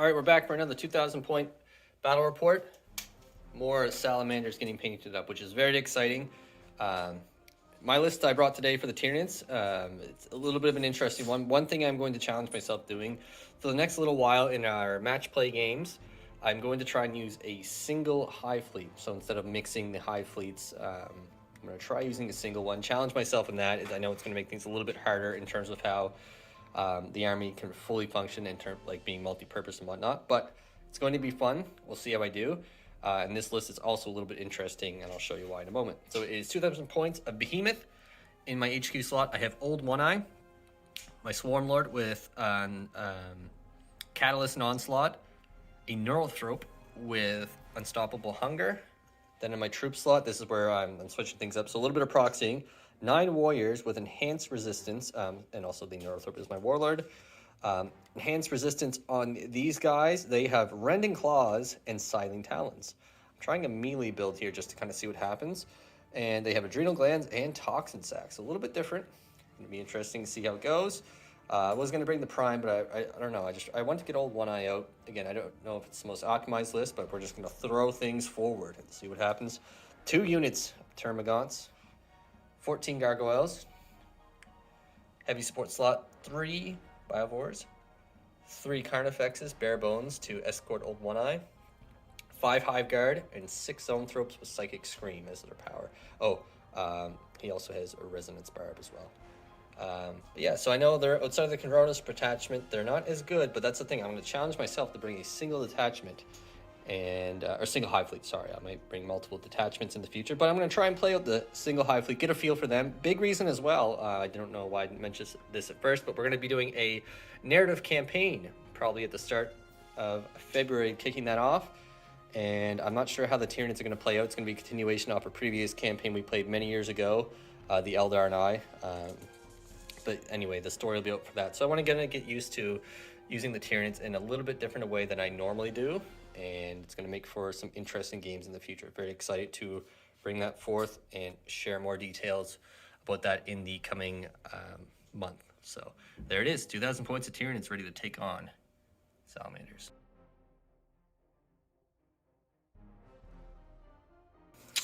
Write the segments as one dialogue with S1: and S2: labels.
S1: All right, we're back for another 2,000 point battle report. More salamanders getting painted up, which is very exciting. My list I brought today for the Tyranids, it's a little bit of an interesting one. One thing I'm going to challenge myself doing for the next little while in our match play games, I'm going to try and use a single hive fleet. So instead of mixing the hive fleets, I'm going to try using a single one. Challenge myself in that. I know it's going to make things a little bit harder in terms of how the army can fully function in terms like being multi-purpose and whatnot, but it's going to be fun. We'll see how I do. And this list is also a little bit interesting, and I'll show you why in a moment. So it is 2,000 points of Behemoth. In my HQ slot, I have Old One Eye, my Swarmlord with Catalyst and Onslaught, a Neurothrope with Unstoppable Hunger. Then in my troop slot, this is where I'm switching things up. So a little bit of proxying. 9 Warriors with Enhanced Resistance, and also the Neurothrope is my Warlord. Enhanced Resistance on these guys, they have Rending Claws and Scything Talons. I'm trying a melee build here just to kind of see what happens. And they have Adrenal Glands and Toxin Sacs, a little bit different. It'll be interesting to see how it goes. I was going to bring the Prime, but I don't know. I want to get Old One Eye out. Again, I don't know if it's the most optimized list, but we're just going to throw things forward and see what happens. 2 units of Termagants. 14 Gargoyles, heavy support slot, 3 Biovores, 3 Carnifexes, bare bones to escort Old One Eye, 5 Hive Guard, and 6 Zoanthropes with Psychic Scream as their power. He also has a Resonance Barb as well. Yeah, so I know they're outside of the Coronas Detachment. They're not as good, but that's the thing. I'm going to challenge myself to bring a single detachment and or single hive fleet. Sorry, I might bring multiple detachments in the future, but I'm going to try and play out the single hive fleet, get a feel for them. Big reason as well, I don't know why I didn't mention this at first, but we're going to be doing a narrative campaign probably at the start of February, kicking that off, and I'm not sure how the Tyranids are going to play out. It's going to be a continuation off a previous campaign we played many years ago, the Eldar and I, but anyway, the story will be out for that. So I want to get used to using the Tyranids in a little bit different a way than I normally do, and it's going to make for some interesting games in the future. Very excited to bring that forth and share more details about that in the coming month. So there it is, 2,000 points of Tyranids ready to take on Salamanders.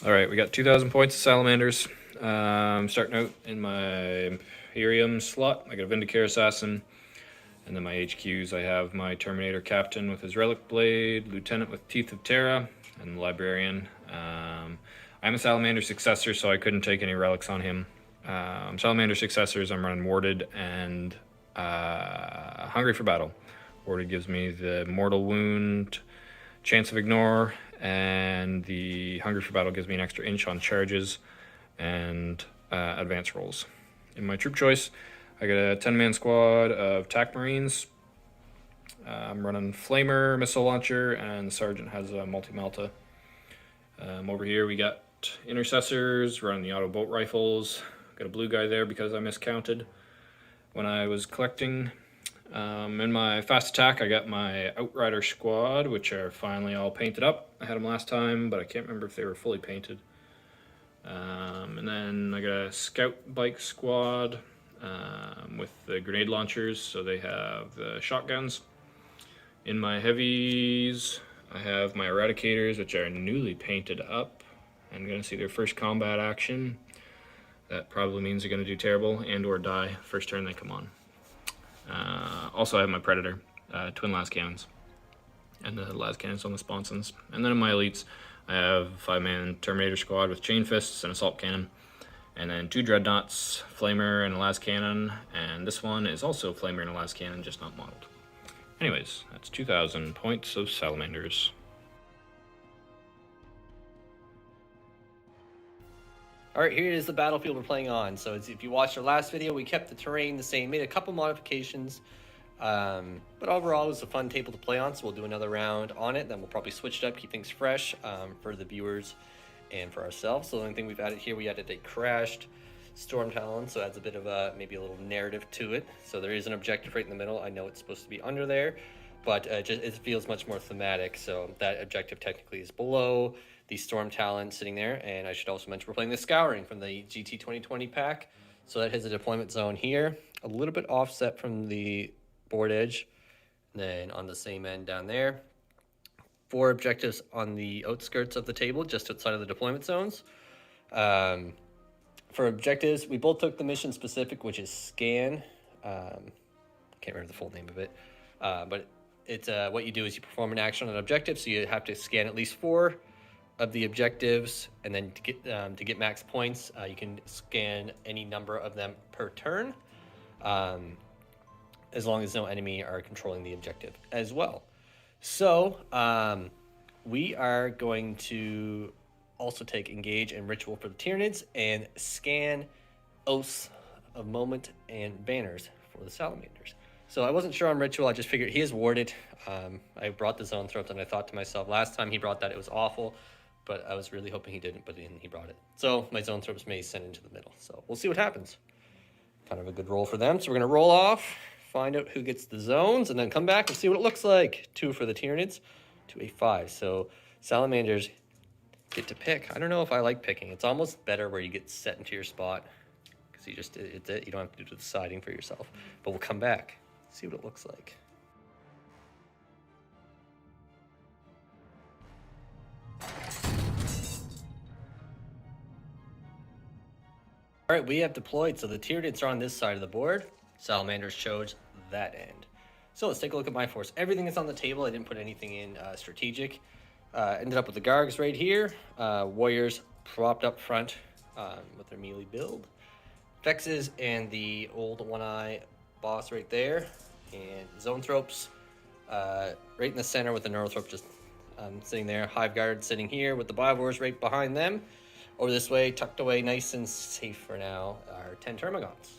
S2: All right, we got 2,000 points of Salamanders. Starting out in my Imperium slot, I got a Vindicare Assassin. And then my HQs, I have my Terminator Captain with his Relic Blade, Lieutenant with Teeth of Terra, and the Librarian. I'm a Salamander Successor, so I couldn't take any relics on him. Salamander Successors, I'm running Warded and Hungry for Battle. Warded gives me the Mortal Wound, Chance of Ignore, and the Hungry for Battle gives me an extra inch on charges and advance rolls. In my troop choice, I got a 10-man squad of TAC Marines. I'm running Flamer, Missile Launcher, and the Sergeant has a Multi-Melta. Over here we got Intercessors, running the Auto Bolt Rifles. Got a blue guy there because I miscounted when I was collecting. In my Fast Attack, I got my Outrider Squad, which are finally all painted up. I had them last time, but I can't remember if they were fully painted. And then I got a Scout Bike Squad, with the grenade launchers, so they have the shotguns. In my heavies, I have my Eradicators, which are newly painted up. I'm going to see their first combat action. That probably means they're going to do terrible and or die first turn they come on. Also, I have my Predator, twin las cannons, and the las cannons on the sponsons. And then in my elites, I have 5-man Terminator Squad with chain fists and assault cannon. And then 2 Dreadnoughts, Flamer and a las cannon, and this one is also Flamer and a las cannon, just not modeled. Anyways, that's 2,000 points of Salamanders.
S1: All right, here is the battlefield we're playing on. So if you watched our last video, we kept the terrain the same, made a couple modifications, but overall it was a fun table to play on, so we'll do another round on it, then we'll probably switch it up, keep things fresh for the viewers and for ourselves. So the only ththing we've added here, we added a crashed Storm Talon, so it adds a bit of maybe a little narrative to it. So there is an objective right in the middle. I know it's supposed to be under there, but it feels much more thematic. So that objective technically is below the Storm Talon sitting there. And I should also mention we're playing the Scouring from the GT 2020 pack. So that has a deployment zone here, a little bit offset from the board edge. then on the same end down there, 4 objectives on the outskirts of the table, just outside of the deployment zones. For objectives, we both took the mission specific, which is scan. Can't remember the full name of it, but it's what you do is you perform an action on an objective, so you have to scan at least 4 of the objectives, and then to get max points, you can scan any number of them per turn, as long as no enemy are controlling the objective as well. So we are going to also take Engage and Ritual for the Tyranids and scan Oaths of Moment and Banners for the Salamanders. So I wasn't sure on Ritual. I just figured he is warded. I brought the Zone Throat, and I thought to myself, last time he brought that, it was awful, but I was really hoping he didn't, but he brought it. So my Zone Throats may send into the middle. So we'll see what happens. Kind of a good roll for them. So we're going to roll off, find out who gets the zones, and then come back and see what it looks like. 2 for the Tyranids to a 5. So Salamanders get to pick. I don't know if I like picking. It's almost better where you get set into your spot, because you don't have to do the deciding for yourself. But we'll come back, see what it looks like. All right, we have deployed. So the Tyranids are on this side of the board. Salamanders chose that end. So let's take a look at my force. Everything is on the table. I didn't put anything in strategic. Ended up with the Gargs right here. Warriors propped up front with their melee build. Vexes and the old one-eye boss right there. And Zone Thropes right in the center with the Neurothrop just sitting there. Hive Guard sitting here with the Bivores right behind them. Over this way, tucked away nice and safe for now, are 10 Termagants.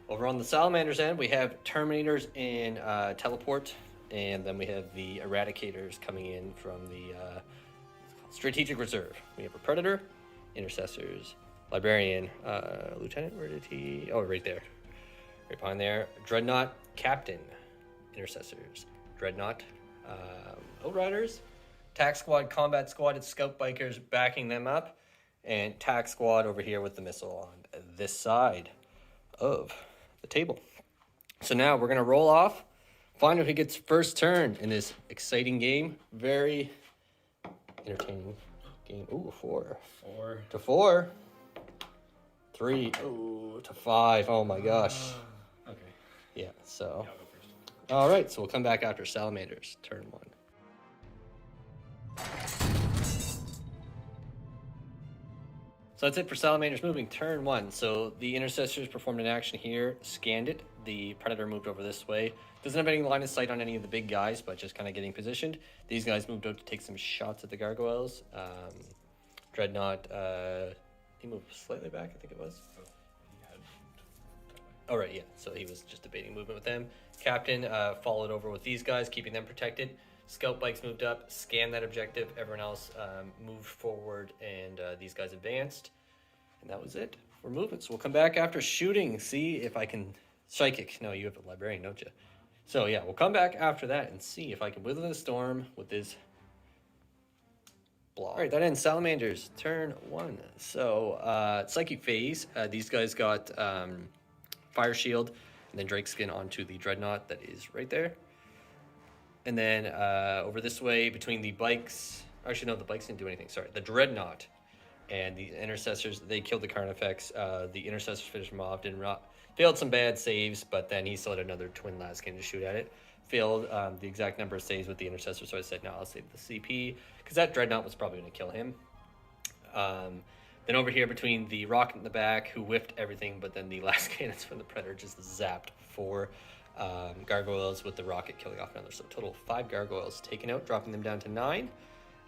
S1: Over on the Salamanders end, we have Terminators in Teleport, and then we have the Eradicators coming in from the Strategic Reserve. We have a Predator, Intercessors, Librarian, Lieutenant, where did he? Oh, right there. Right behind there. Dreadnought, Captain, Intercessors, Dreadnought, Outriders, Tac Squad, Combat Squad, it's Scout Bikers backing them up, and Tac Squad over here with the missile on this side of the table. So now we're going to roll off, find out who gets first turn in this exciting game. Very entertaining game. Ooh, 4.
S2: 4
S1: to 4. 3. Ooh, to 5. Oh my gosh.
S2: Okay.
S1: Yeah, so.
S2: Yeah, I'll go first.
S1: All right, so we'll come back after Salamanders, turn 1. So that's it for Salamanders moving turn 1. So the Intercessors performed an action here, scanned it. The Predator moved over this way. Doesn't have any line of sight on any of the big guys, but just kind of getting positioned. These guys moved out to take some shots at the Gargoyles. Dreadnought, he moved slightly back, I think it was. Oh, right, yeah. So he was just debating movement with them. Captain followed over with these guys, keeping them protected. Scout bikes moved up, scanned that objective. Everyone else moved forward, and these guys advanced. And that was it for movement. So we'll come back after shooting, see if I can... Psychic. No, you have a Librarian, don't you? So yeah, we'll come back after that and see if I can wither the storm with this block. All right, that ends Salamanders, turn 1. So Psychic phase. These guys got Fire Shield, and then Drake Skin onto the Dreadnought that is right there. And then over this way between the bikes, actually no, the bikes didn't do anything, sorry. The Dreadnought and the Intercessors, they killed the Carnifex. The Intercessors finished him off, failed some bad saves, but then he still had another twin Laskin to shoot at it. Failed the exact number of saves with the Intercessor, so I said, no, I'll save the CP, because that Dreadnought was probably going to kill him. Then over here between the Rocket in the back, who whiffed everything, but then the last cannons from the Predator just zapped 4 Gargoyles with the Rocket killing off another. So total 5 Gargoyles taken out, dropping them down to 9.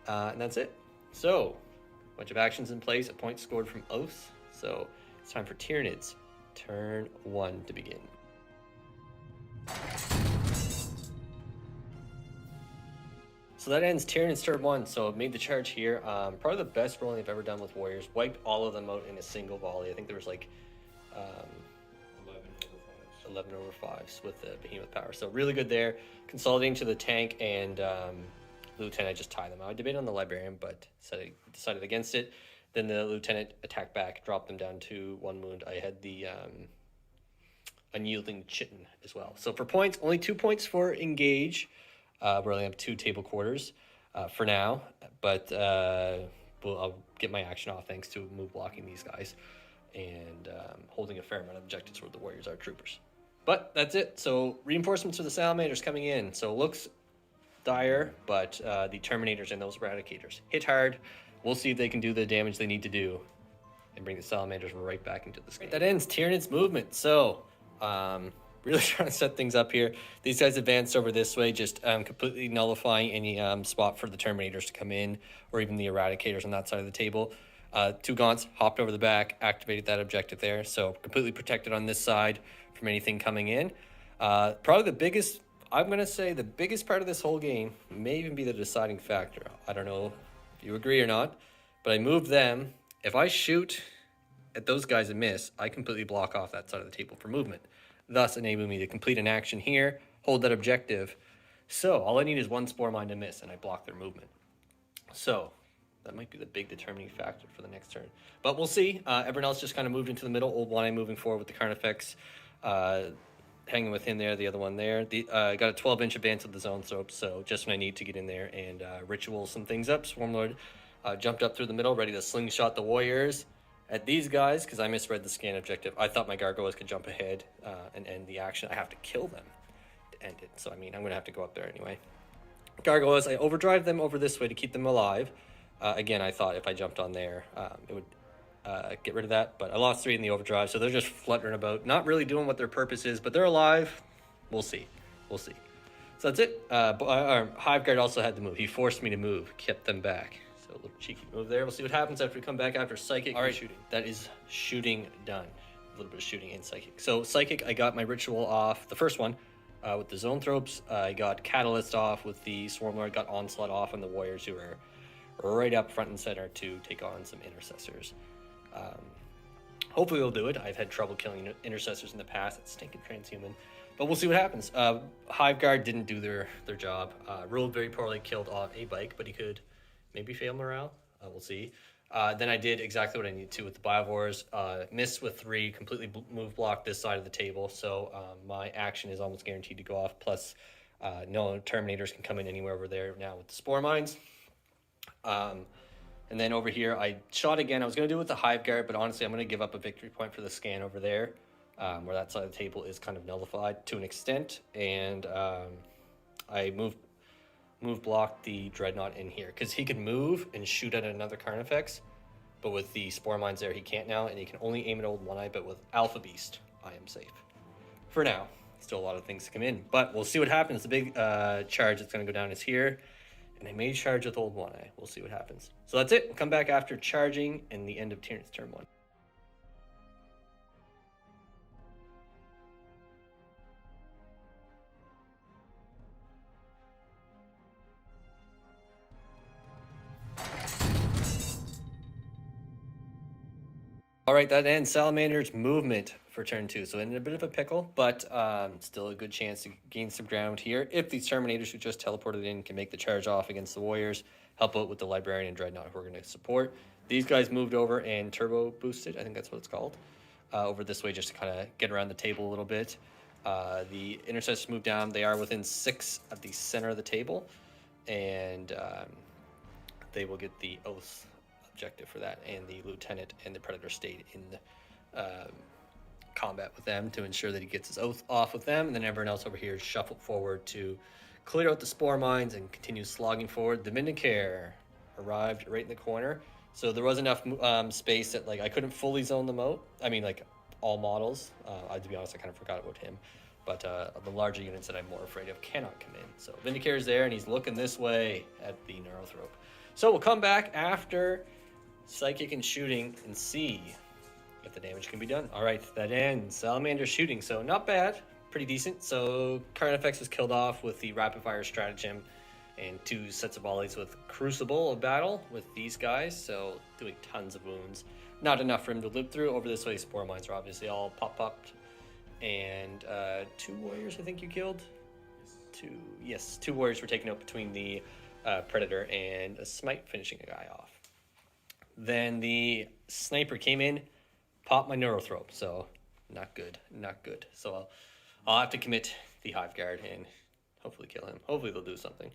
S1: And that's it. So, a bunch of actions in place, a point scored from Oaths. So it's time for Tyranids. Turn 1 to begin. So that ends Tyranids turn 1. So made the charge here. Probably the best rolling I've ever done with Warriors. Wiped all of them out in a single volley. I think there was like 11 over 5s with the Behemoth power. So really good there. Consolidating to the tank and Lieutenant, I just tie them out. I debated on the Librarian, but decided against it. Then the Lieutenant attacked back, dropped them down to 1 wound. I had the unyielding chitin as well. So for points, only 2 points for engage. We only have 2 table quarters for now, but I'll get my action off thanks to move blocking these guys and holding a fair amount of objectives where the Warriors are troopers. But that's it. So reinforcements for the Salamanders coming in. So it looks dire, but the Terminators and those Eradicators hit hard. We'll see if they can do the damage they need to do and bring the Salamanders right back into this game. That ends Tyranids movement. So really trying to set things up here. These guys advanced over this way, just completely nullifying any spot for the Terminators to come in, or even the Eradicators on that side of the table. 2 Gaunts hopped over the back, activated that objective there, so completely protected on this side from anything coming in. Probably the biggest, I'm going to say the biggest part of this whole game may even be the deciding factor. I don't know if you agree or not, but I moved them. If I shoot at those guys and miss, I completely block off that side of the table for movement, thus enabling me to complete an action here, hold that objective. So all I need is 1 Spore Mine to miss, and I block their movement. So that might be the big determining factor for the next turn. But we'll see. Everyone else just kind of moved into the middle. Old One moving forward with the Carnifex, hanging with him there, the other one there. Got a 12-inch advance of the zone soap, so just when I need to get in there and ritual some things up. Swarmlord jumped up through the middle, ready to slingshot the Warriors at these guys, because I misread the scan objective. I thought my Gargoyles could jump ahead and end the action. I have to kill them to end it. So, I mean, I'm going to have to go up there anyway. Gargoyles, I overdrive them over this way to keep them alive. Again, I thought if I jumped on there, it would get rid of that. But I lost 3 in the overdrive, so they're just fluttering about, not really doing what their purpose is, but they're alive. We'll see. We'll see. So that's it. Hive Guard also had to move. He forced me to move, kept them back. So a little cheeky move there. We'll see what happens after we come back after Psychic. All right, shooting. That is shooting done. A little bit of shooting in Psychic. So Psychic, I got my ritual off, the first one, with the Zoanthropes. I got Catalyst off with the Swarmlord, got Onslaught off on the Warriors, who are right up front and center to take on some Intercessors. Hopefully they'll do it. I've had trouble killing Intercessors in the past. It's stinking transhuman. But we'll see what happens. Hive Guard didn't do their job. Ruled very poorly, killed off a bike, but he could maybe fail morale. We'll see. Then I did exactly what I needed to with the Biovores. Missed with 3, completely move blocked this side of the table. So my action is almost guaranteed to go off. Plus, no Terminators can come in anywhere over there now with the Spore Mines. And then over here, I shot again. I was going to do it with the Hive Guard, but honestly, I'm going to give up a victory point for the scan over there, where that side of the table is kind of nullified to an extent. And I move block the Dreadnought in here, because he can move and shoot at another Carnifex, but with the Spore Mines there, he can't now, and he can only aim at Old One-Eye, but with Alpha Beast, I am safe. For now. Still a lot of things to come in, but we'll see what happens. The big charge that's going to go down is here. And I may charge with Old One-Eye. We'll see what happens. So that's it. We'll come back after charging and the end of Tyranids turn 1. All right, that ends Salamander's movement for turn 2. So in a bit of a pickle, but still a good chance to gain some ground here. If these Terminators who just teleported in can make the charge off against the Warriors, help out with the Librarian and Dreadnought who we're going to support. These guys moved over and turbo boosted, I think that's what it's called, over this way just to kind of get around the table a little bit. The Intercessors moved down. They are within 6 at the center of the table, and they will get the Oath objective for that, and the Lieutenant and the Predator stayed in combat with them to ensure that he gets his Oath off with them, and then everyone else over here is shuffled forward to clear out the Spore Mines and continue slogging forward. The Vindicare arrived right in the corner, so there was enough space that like I couldn't fully zone them out. I mean, like all models. To be honest, I kind of forgot about him, but the larger units that I'm more afraid of cannot come in. So Vindicare is there, and he's looking this way at the Neurothrope. So we'll come back after Psychic and shooting and see if the damage can be done. All right, that ends Salamander shooting. So not bad, pretty decent. So Carnifex was killed off with the rapid fire stratagem and 2 sets of volleys with Crucible of Battle with these guys. So doing tons of wounds. Not enough for him to live through. Over this way, Spore Mines are obviously all popped. And 2 Warriors I think you killed. 2 Warriors were taken out between the Predator and a Smite finishing a guy off. Then the Sniper came in, popped my Neurothrope. So Not good, not good. So I'll have to commit the Hive Guard and hopefully kill him. Hopefully they'll do something.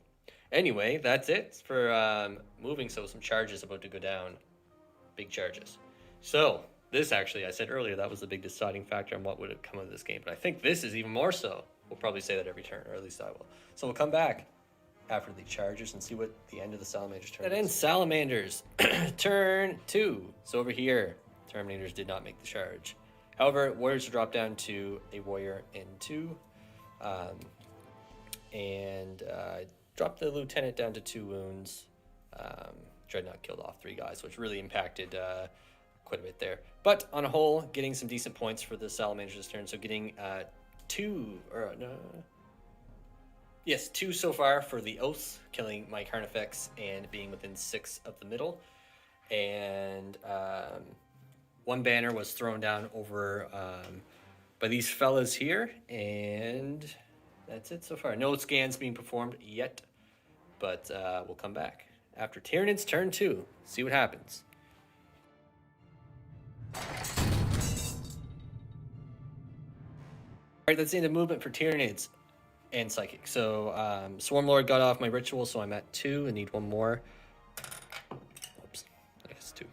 S1: Anyway, that's it for moving. So some charges about to go down. Big charges. So this actually, I said earlier, that was the big deciding factor on what would have come of this game. But I think this is even more so. We'll probably say that every turn, or at least I will. So we'll come back after the charges and see what the end of the Salamanders turn is. That ends Salamanders. Turn 2. So over here, Terminators did not make the charge. However, Warriors dropped down to a Warrior and 2. Dropped the Lieutenant down to 2 wounds. Dreadnought killed off 3 guys, which really impacted quite a bit there. But on a whole, getting some decent points for the Salamanders this turn. So getting 2 so far for the Oaths, killing my Carnifex and being within 6 of the middle. And 1 banner was thrown down over by these fellas here. And that's it so far. No scans being performed yet, but we'll come back after Tyranids turn 2. See what happens. Alright, that's the end of movement for Tyranids and Psychic. So Swarmlord got off my ritual, so I'm at 2 and need 1 more. Oops, I guess 2.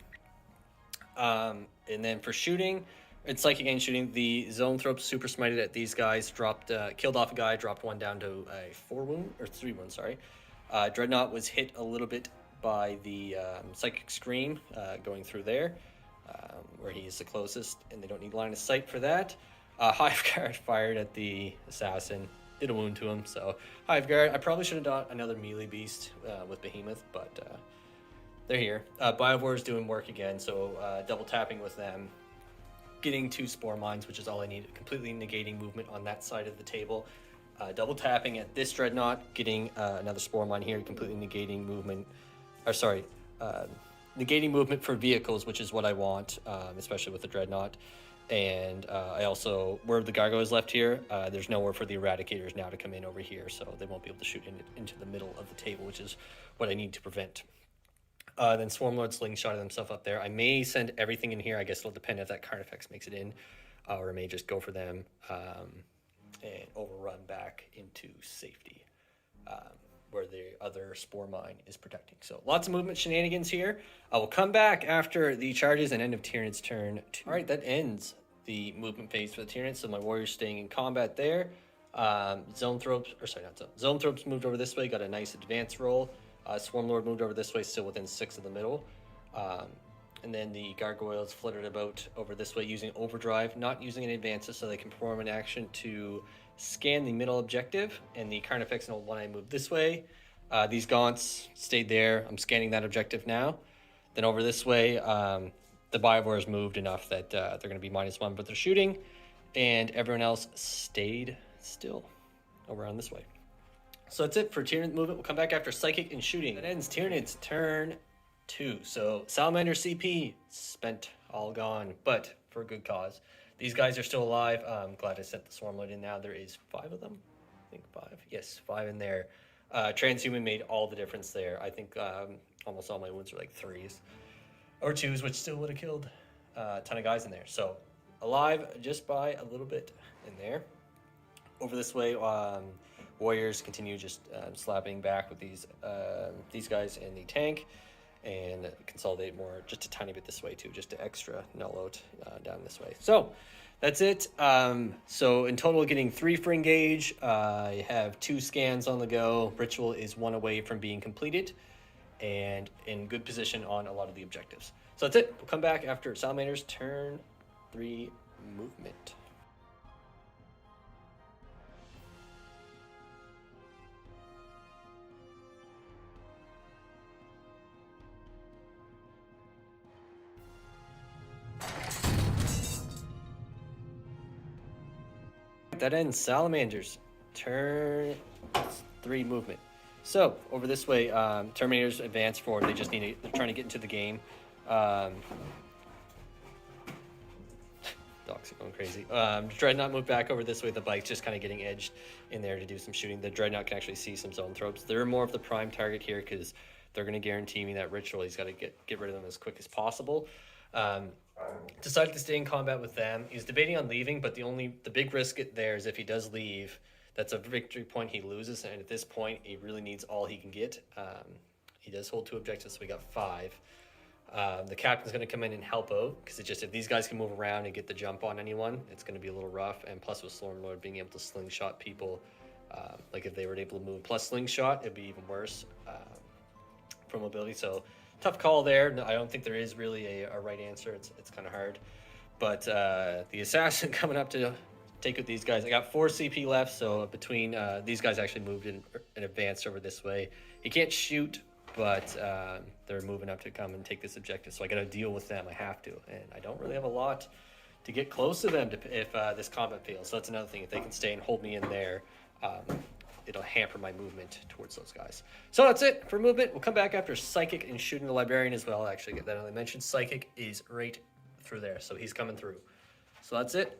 S1: And then for shooting, it's Psychic and shooting. The Zoanthrope super smited at these guys, dropped, killed off a guy, dropped 1 down to a 4 wound, or 3 wounds, sorry. Dreadnought was hit a little bit by the Psychic Scream going through there, where he is the closest, and they don't need line of sight for that. Hive Guard fired at the Assassin, did a wound to him, so Hive Guard. I probably should have done another melee beast with Behemoth, but they're here. Biovore is doing work again, so double tapping with them. Getting 2 Spore Mines, which is all I need, completely negating movement on that side of the table. Double tapping at this Dreadnought, getting another Spore Mine here, completely negating movement, negating movement for vehicles, which is what I want, especially with the Dreadnought. And I also, where the Gargoyles left here, there's nowhere for the Eradicators now to come in over here, so they won't be able to shoot into the middle of the table, which is what I need to prevent. Then Swarmlords slingshotted themselves up there. I may send everything in here. I guess it'll depend if that Carnifex makes it in, or I may just go for them and overrun back into safety, where the other Spore Mine is protecting. So lots of movement shenanigans here. I will come back after the charges and end of Tyranid's turn 2. All right, that ends the movement phase for the Tyranids. So my Warriors staying in combat there. Zoanthropes moved over this way, got a nice advance roll. Swarmlord moved over this way, still within 6 of the middle. And then the Gargoyles fluttered about over this way using Overdrive, not using any advances, so they can perform an action to scan the middle objective. And the Carnifex and Old One-Eye moved this way. These Gaunts stayed there. I'm scanning that objective now. Then over this way, the Biovores moved enough that they're going to be -1, but they're shooting. And everyone else stayed still over on this way. So that's it for Tyranid movement. We'll come back after Psychic and shooting. That ends Tyranid's turn 2. So Salamander CP spent, all gone, but for a good cause. These guys are still alive. I'm glad I sent the Swarmlord in now. There is 5 of them. I think 5. Yes, 5 in there. Transhuman made all the difference there. I think almost all my wounds were like 3s or 2s, which still would have killed a ton of guys in there. So alive just by a little bit in there. Over this way, Warriors continue just slapping back with these guys in the tank, and consolidate more just a tiny bit this way too, just to extra null out down this way. So that's it. So in total, getting 3 for engage. I have 2 scans on the go. Ritual is 1 away from being completed, and in good position on a lot of the objectives. So that's it. We'll come back after Salamander's turn 3 movement. That ends Salamanders turn 3 movement. So over this way, Terminators advance forward. They just need to, they're trying to get into the game. Dogs are going crazy. Dreadnought moved back over this way. The bike's just kind of getting edged in there to do some shooting. The Dreadnought can actually see some Zoanthropes. They're more of the prime target here because they're going to guarantee me that ritual. He's got to get rid of them as quick as possible. decided to stay in combat with them. He's debating on leaving, but the big risk there is if he does leave, that's a victory point he loses, and at this point, he really needs all he can get. He does hold 2 objectives, so we got 5. The captain's going to come in and help out, because if these guys can move around and get the jump on anyone, it's going to be a little rough. And plus with Swarmlord being able to slingshot people, like if they were able to move plus slingshot, it'd be even worse for mobility. So tough call there. I don't think there is really a right answer. It's kind of hard. But the assassin coming up to take with these guys. I got 4 CP left, so between these guys actually moved in advanced over this way. He can't shoot, but they're moving up to come and take this objective, so I got to deal with them. I have to, and I don't really have a lot to get close to them if this combat fails. So that's another thing. If they can stay and hold me in there, it'll hamper my movement towards those guys. So that's it for movement. We'll come back after Psychic and shooting the Librarian as well. Actually, get that only mentioned. Psychic is right through there, so he's coming through. So that's it.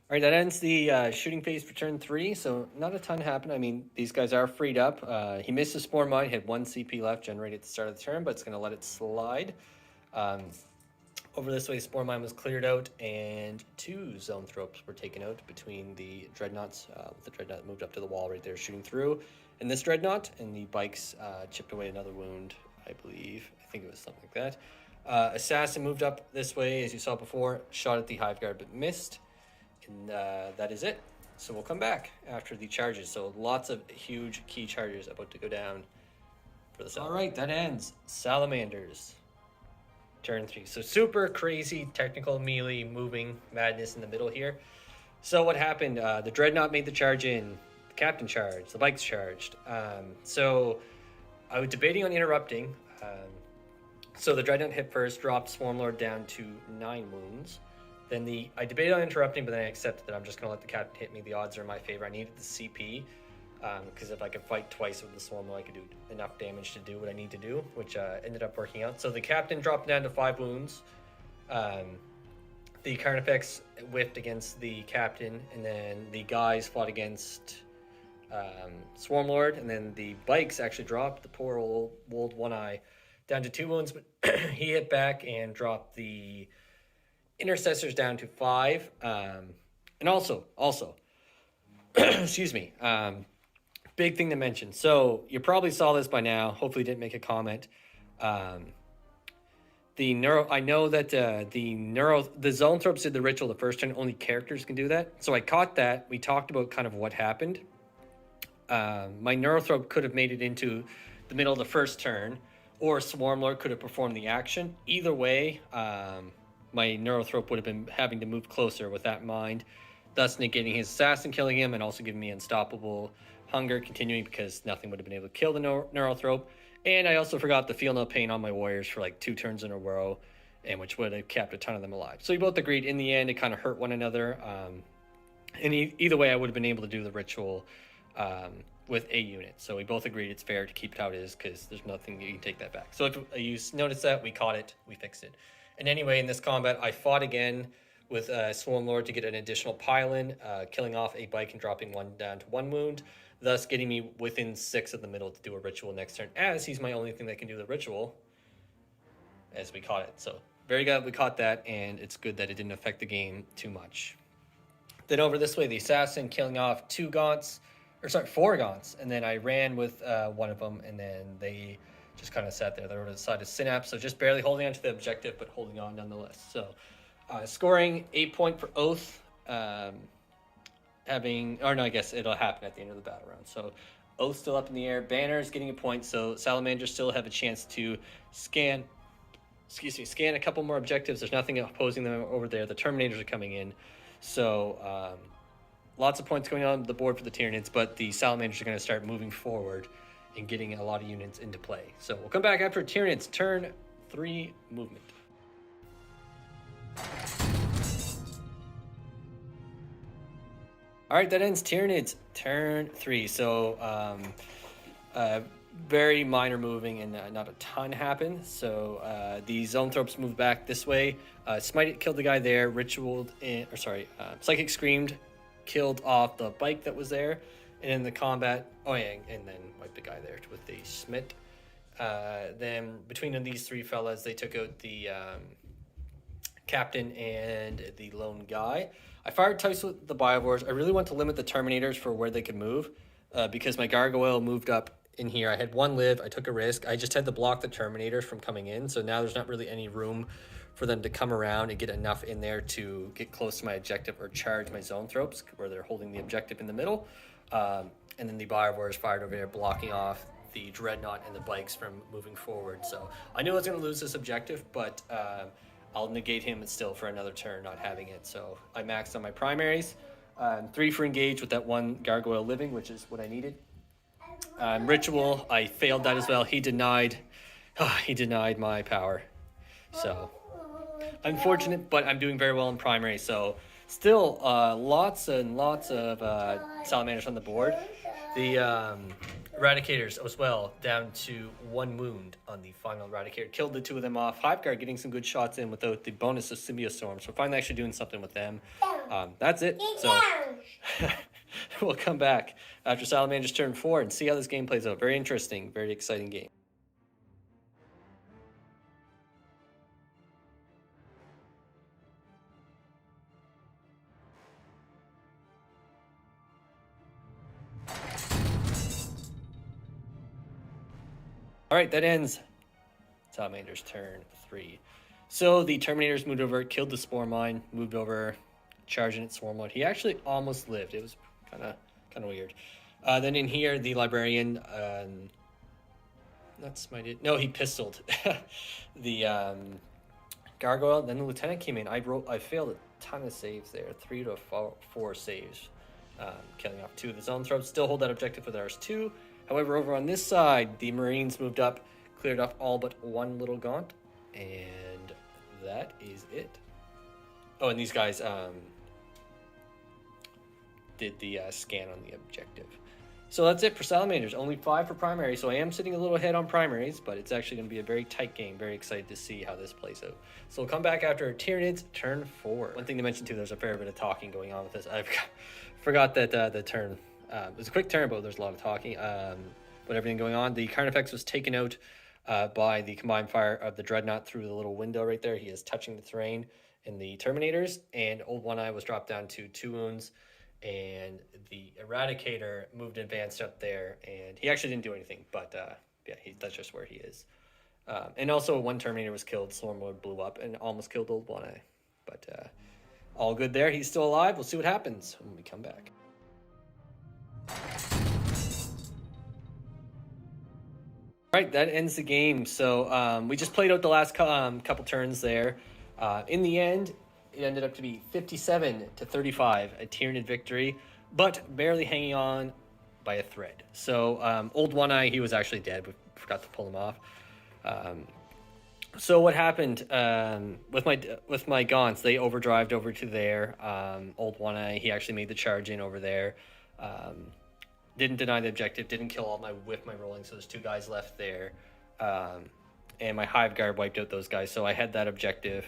S1: All right, that ends the shooting phase for turn 3, so not a ton happened. I mean, these guys are freed up. He missed a Spore Mine, had 1 CP left, generated at the start of the turn, but it's going to let it slide. Over this way, Spore Mine was cleared out, and 2 Zone Thropes were taken out between the Dreadnoughts. The Dreadnought moved up to the wall right there, shooting through. And this Dreadnought, and the Bikes chipped away another wound, I believe. I think it was something like that. Assassin moved up this way, as you saw before, shot at the Hive Guard, but missed. And that is it. So we'll come back after the charges. So lots of huge key charges about to go down for the Salamanders. All right, that ends Salamanders. Turn 3. So super crazy technical melee moving madness in the middle here. So what happened? The Dreadnought made the charge in. The Captain charged. The Bikes charged. So I was debating on interrupting. So the Dreadnought hit first, dropped Swarmlord down to 9 wounds. Then I debated on interrupting, but then I accepted that I'm just going to let the captain hit me. The odds are in my favor. I needed the CP, because if I could fight twice with the Swarmlord, I could do enough damage to do what I need to do, which ended up working out. So the captain dropped down to 5 wounds. The Carnifex whiffed against the captain, and then the guys fought against Swarmlord, and then the Bikes actually dropped the poor old One Eye down to 2 wounds, but he hit back and dropped the Intercessors down to 5, and also, excuse me, big thing to mention. So you probably saw this by now. Hopefully, didn't make a comment. I know that the Zone Thropes did the ritual the first turn. Only characters can do that. So I caught that. We talked about kind of what happened. My Neurothrope could have made it into the middle of the first turn, or Swarmlord could have performed the action. Either way, my Neurothrope would have been having to move closer with that in mind, thus negating his assassin, killing him, and also giving me unstoppable hunger continuing, because nothing would have been able to kill the Neurothrope. And I also forgot to feel no pain on my warriors for like 2 turns in a row, and which would have kept a ton of them alive. So we both agreed in the end it kind of hurt one another. And either way, I would have been able to do the ritual with a unit. So we both agreed it's fair to keep it how it is, because there's nothing you can take that back. So if you notice that, we caught it, we fixed it. And anyway, in this combat, I fought again with Swarmlord to get an additional pile-in, killing off a Bike and dropping 1 down to 1 wound, thus getting me within 6 of the middle to do a ritual next turn, as he's my only thing that can do the ritual, as we caught it. So very glad we caught that, and it's good that it didn't affect the game too much. Then over this way, the Assassin killing off 4 Gaunts, and then I ran with one of them, and then they just kind of sat there. They were to the side of Synapse, so just barely holding on to the objective, but holding on nonetheless. So scoring 8 point for Oath, I guess it'll happen at the end of the battle round. So Oath still up in the air, Banners getting a point, so Salamanders still have a chance to scan a couple more objectives. There's nothing opposing them over there. The Terminators are coming in, so lots of points going on the board for the Tyranids, but the Salamanders are going to start moving forward and getting a lot of units into play. So we'll come back after Tyranids turn 3 movement. All right, that ends Tyranids turn 3. So very minor moving, and not a ton happened. So the Zone Thropes moved back this way. Smite it, killed the guy there. Psychic Screamed, killed off the Bike that was there. And in the combat, and then wiped the guy there with the Schmidt. Then between these 3 fellas, they took out the captain and the lone guy. I fired twice with the Biowars. I really want to limit the Terminators for where they could move because my Gargoyle moved up in here. I had one live. I took a risk. I just had to block the Terminators from coming in. So now there's not really any room for them to come around and get enough in there to get close to my objective or charge my zone thropes where they're holding the objective in the middle. And then the Biowars fired over there, blocking off the Dreadnought and the bikes from moving forward. So I knew I was going to lose this objective, but I'll negate him still for another turn not having it. So I maxed on my primaries. 3 for engage with that one Gargoyle living, which is what I needed. Ritual, I failed that as well. He denied my power. So unfortunate, but I'm doing very well in primary. So still lots and lots of Salamanders on the board. The Eradicators as well, down to 1 wound on the final Eradicator. Killed the 2 of them off. Hiveguard getting some good shots in without the bonus of Symbiostorm. So finally actually doing something with them. That's it. So we'll come back after Salamanders turn 4 and see how this game plays out. Very interesting, very exciting game. All right, that ends Salamanders turn 3. So the Terminators moved over, killed the Spore Mine, moved over, charging at Swarmlord. He actually almost lived. It was kind of weird. Then in here, the Librarian, not smited. No, he pistoled the Gargoyle. Then the Lieutenant came in. I failed a ton of saves there, 3 to 4 saves, killing off 2 of the zone throws. Still hold that objective with ours 2. However, over on this side, the Marines moved up, cleared off all but 1 little gaunt, and that is it. Oh, and these guys did the scan on the objective. So that's it for Salamanders. Only 5 for primary, so I am sitting a little ahead on primaries, but it's actually going to be a very tight game. Very excited to see how this plays out. So we'll come back after Tyranids turn 4. One thing to mention too, there's a fair bit of talking going on with this. I forgot that the turn. It was a quick turn, but there's a lot of talking. But everything going on. The Carnifex was taken out by the combined fire of the Dreadnought through the little window right there. He is touching the terrain in the Terminators. And Old One Eye was dropped down to 2 wounds. And the Eradicator moved advanced up there. And he actually didn't do anything. But yeah, that's just where he is. And also 1 Terminator was killed. Swarmlord blew up and almost killed Old One Eye. But all good there. He's still alive. We'll see what happens when we come back. Right, that ends the game. So we just played out the last couple turns there. In the end, it ended up to be 57-35, a Tyranid victory, but barely hanging on by a thread. So Old One Eye, he was actually dead. We forgot to pull him off. So what happened with my Gaunts? They overdrived over to there. Old One Eye, he actually made the charge in over there. Didn't deny the objective, didn't kill all with my rolling, so there's 2 guys left there. And my Hive Guard wiped out those guys, so I had that objective.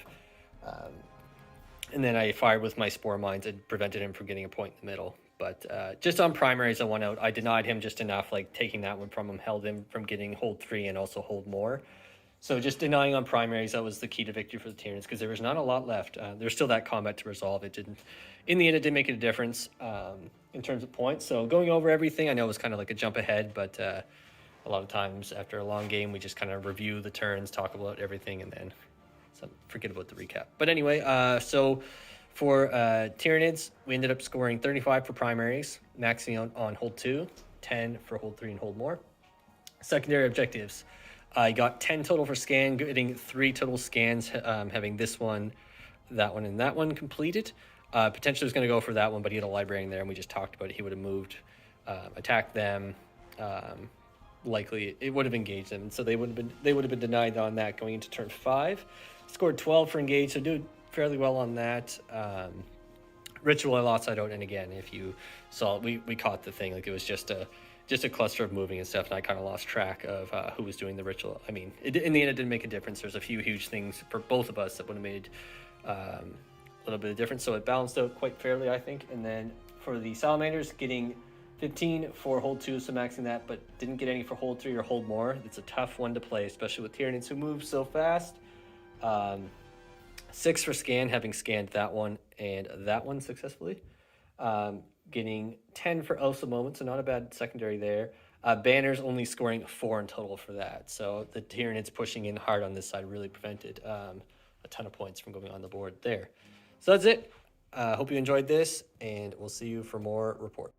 S1: And then I fired with my Spore Mines and prevented him from getting a point in the middle. But just on primaries, I won out. I denied him just enough, like taking that one from him, held him from getting hold 3 and also hold more. So just denying on primaries, that was the key to victory for the Tyranids, because there was not a lot left. There's still that combat to resolve. It didn't, in the end, it didn't make a difference in terms of points. So going over everything, I know it was kind of like a jump ahead, but a lot of times after a long game, we just kind of review the turns, talk about everything, and then forget about the recap. But anyway, so for Tyranids, we ended up scoring 35 for primaries, maxing on hold 2, 10 for hold 3 and hold more. Secondary objectives. I got 10 total for scan, getting 3 total scans, having this one, that one, and that one completed. Potentially was going to go for that one, but he had a Librarian there, and we just talked about it. He would have moved, attacked them. Likely, it would have engaged them, so they would have been denied on that going into turn 5. Scored 12 for engage, so did fairly well on that. Ritual, I lost that out, and again, if you saw it, we caught the thing. Like, it was just a cluster of moving and stuff, and I kind of lost track of who was doing the ritual. I mean, in the end, it didn't make a difference. There's a few huge things for both of us that would have made a little bit of difference, so it balanced out quite fairly, I think. And then for the Salamanders, getting 15 for hold 2, so maxing that, but didn't get any for hold 3 or hold more. It's a tough one to play, especially with Tyranids who move so fast. 6 for scan, having scanned that one and that one successfully. Getting 10 for Elsa Moment, so not a bad secondary there. Banners only scoring 4 in total for that. So the Tyranids pushing in hard on this side really prevented a ton of points from going on the board there. So that's it. Hope you enjoyed this, and we'll see you for more report.